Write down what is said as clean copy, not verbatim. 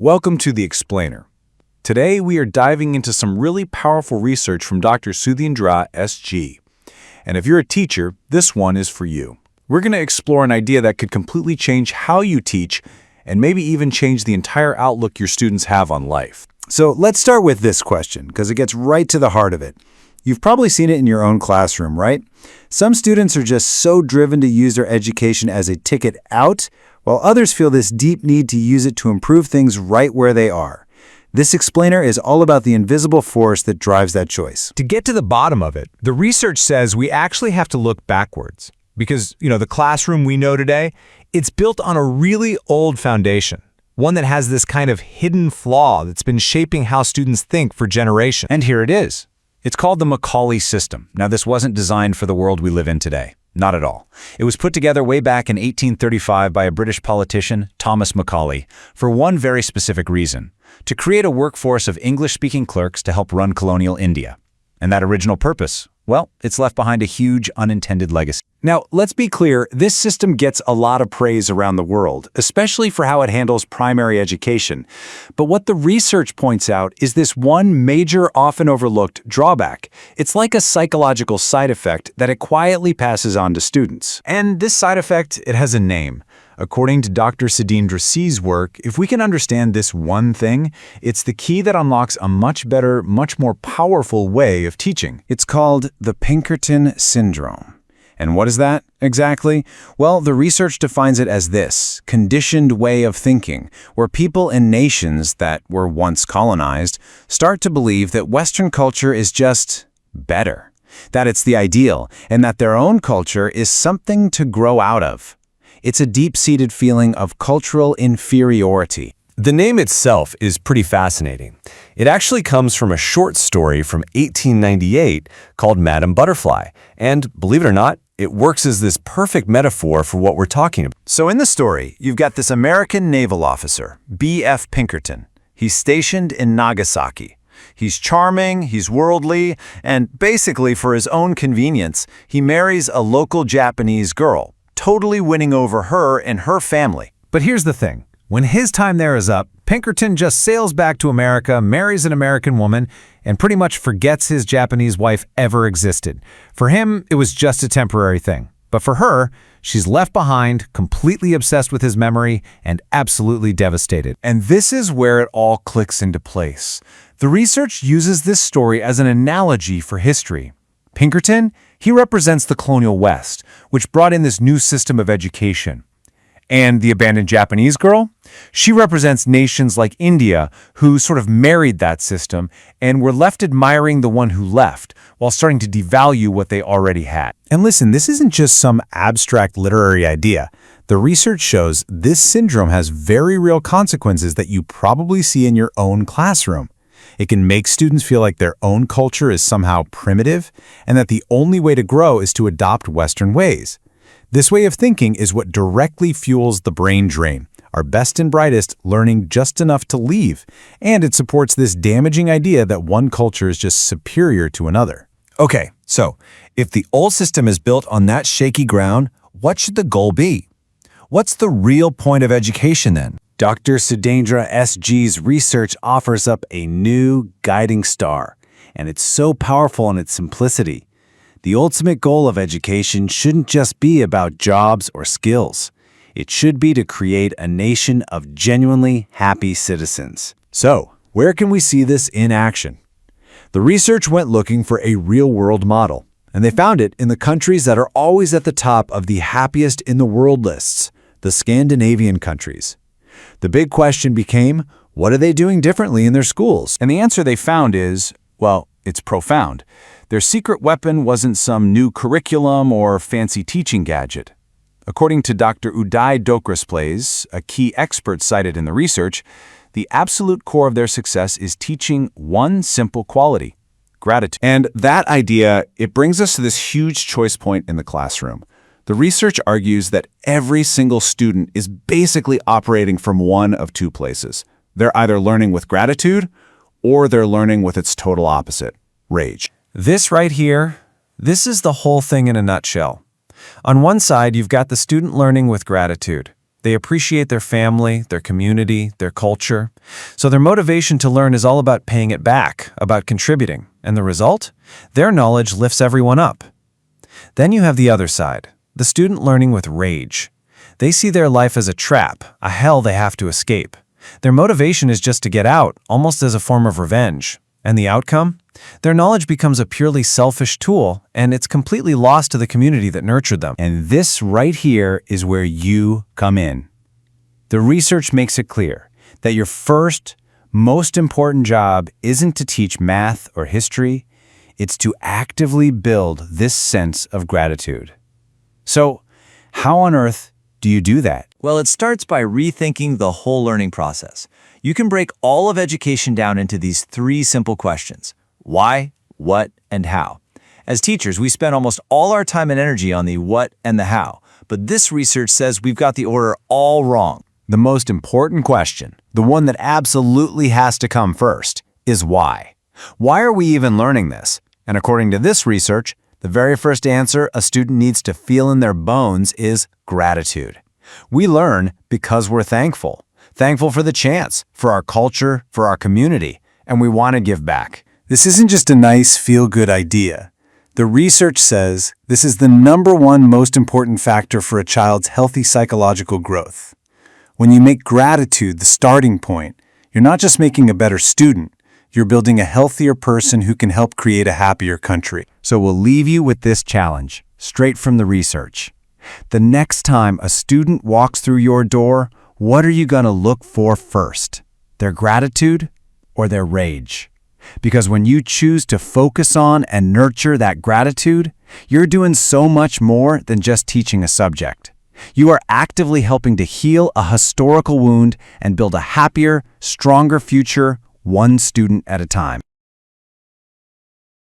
Welcome to The Explainer. Today we are diving into some really powerful research from Dr. Sudhindra S.G. And if you're a teacher, this one is for you. We're going to explore an idea that could completely change how you teach and maybe even change the entire outlook your students have on life. So let's start with this question, because it gets right to the heart of it. You've probably seen it in your own classroom, right? Some students are just so driven to use their education as a ticket out, while others feel this deep need to use it to improve things right where they are. This explainer is all about the invisible force that drives that choice. To get to the bottom of it, the research says we actually have to look backwards. Because, the classroom we know today, it's built on a really old foundation. One that has this kind of hidden flaw that's been shaping how students think for generations. And here it is. It's called the Macaulay system. Now, this wasn't designed for the world we live in today. Not at all. It was put together way back in 1835 by a British politician, Thomas Macaulay, for one very specific reason: to create a workforce of English-speaking clerks to help run colonial India. And that original purpose, well, it's left behind a huge unintended legacy. Now, let's be clear, this system gets a lot of praise around the world, especially for how it handles primary education. But what the research points out is this one major, often overlooked drawback. It's like a psychological side effect that it quietly passes on to students. And this side effect, it has a name. According to Dr. Sudhindra C's work, if we can understand this one thing, it's the key that unlocks a much better, much more powerful way of teaching. It's called the Pinkerton Syndrome. And what is that exactly? Well, the research defines it as this conditioned way of thinking, where people in nations that were once colonized start to believe that Western culture is just better, that it's the ideal, and that their own culture is something to grow out of. It's a deep-seated feeling of cultural inferiority. The name itself is pretty fascinating. It actually comes from a short story from 1898 called Madame Butterfly, and believe it or not, it works as this perfect metaphor for what we're talking about. So in the story, you've got this American naval officer, B.F. Pinkerton. He's stationed in Nagasaki. He's charming, he's worldly, and basically for his own convenience, he marries a local Japanese girl, totally winning over her and her family. But here's the thing. When his time there is up, Pinkerton just sails back to America, marries an American woman, and pretty much forgets his Japanese wife ever existed. For him, it was just a temporary thing. But for her, she's left behind, completely obsessed with his memory, and absolutely devastated. And this is where it all clicks into place. The research uses this story as an analogy for history. Pinkerton, he represents the colonial West, which brought in this new system of education. And the abandoned Japanese girl? She represents nations like India who sort of married that system and were left admiring the one who left while starting to devalue what they already had. And listen, this isn't just some abstract literary idea. The research shows this syndrome has very real consequences that you probably see in your own classroom. It can make students feel like their own culture is somehow primitive and that the only way to grow is to adopt Western ways. This way of thinking is what directly fuels the brain drain, our best and brightest learning just enough to leave, and it supports this damaging idea that one culture is just superior to another. Okay, so if the old system is built on that shaky ground, what should the goal be? What's the real point of education then? Dr. Sudhindra S.G.'s research offers up a new guiding star, and it's so powerful in its simplicity. The ultimate goal of education shouldn't just be about jobs or skills. It should be to create a nation of genuinely happy citizens. So, where can we see this in action? The research went looking for a real-world model, and they found it in the countries that are always at the top of the happiest in the world lists, the Scandinavian countries. The big question became, what are they doing differently in their schools? And the answer they found is, well, it's profound. Their secret weapon wasn't some new curriculum or fancy teaching gadget. According to Dr. Uday Dokresplays, a key expert cited in the research, the absolute core of their success is teaching one simple quality: gratitude. And that idea, it brings us to this huge choice point in the classroom. The research argues that every single student is basically operating from one of two places. They're either learning with gratitude or they're learning with its total opposite, rage. This right here, this is the whole thing in a nutshell. On one side, you've got the student learning with gratitude. They appreciate their family, their community, their culture. So their motivation to learn is all about paying it back, about contributing. And the result? Their knowledge lifts everyone up. Then you have the other side, the student learning with rage. They see their life as a trap, a hell they have to escape. Their motivation is just to get out, almost as a form of revenge. And the outcome? Their knowledge becomes a purely selfish tool, and it's completely lost to the community that nurtured them. And this right here is where you come in. The research makes it clear that your first, most important job isn't to teach math or history, it's to actively build this sense of gratitude. So, how on earth do you do that? Well, it starts by rethinking the whole learning process. You can break all of education down into these three simple questions: why, what, and how. As teachers, we spend almost all our time and energy on the what and the how, but this research says we've got the order all wrong. The most important question, the one that absolutely has to come first, is why. Why are we even learning this? And according to this research, the very first answer a student needs to feel in their bones is gratitude. We learn because we're thankful. Thankful for the chance, for our culture, for our community, and we want to give back. This isn't just a nice, feel-good idea. The research says this is the #1 most important factor for a child's healthy psychological growth. When you make gratitude the starting point, you're not just making a better student, you're building a healthier person who can help create a happier country. So we'll leave you with this challenge, straight from the research. The next time a student walks through your door, what are you going to look for first? Their gratitude or their rage? Because when you choose to focus on and nurture that gratitude, you're doing so much more than just teaching a subject. You are actively helping to heal a historical wound and build a happier, stronger future, one student at a time.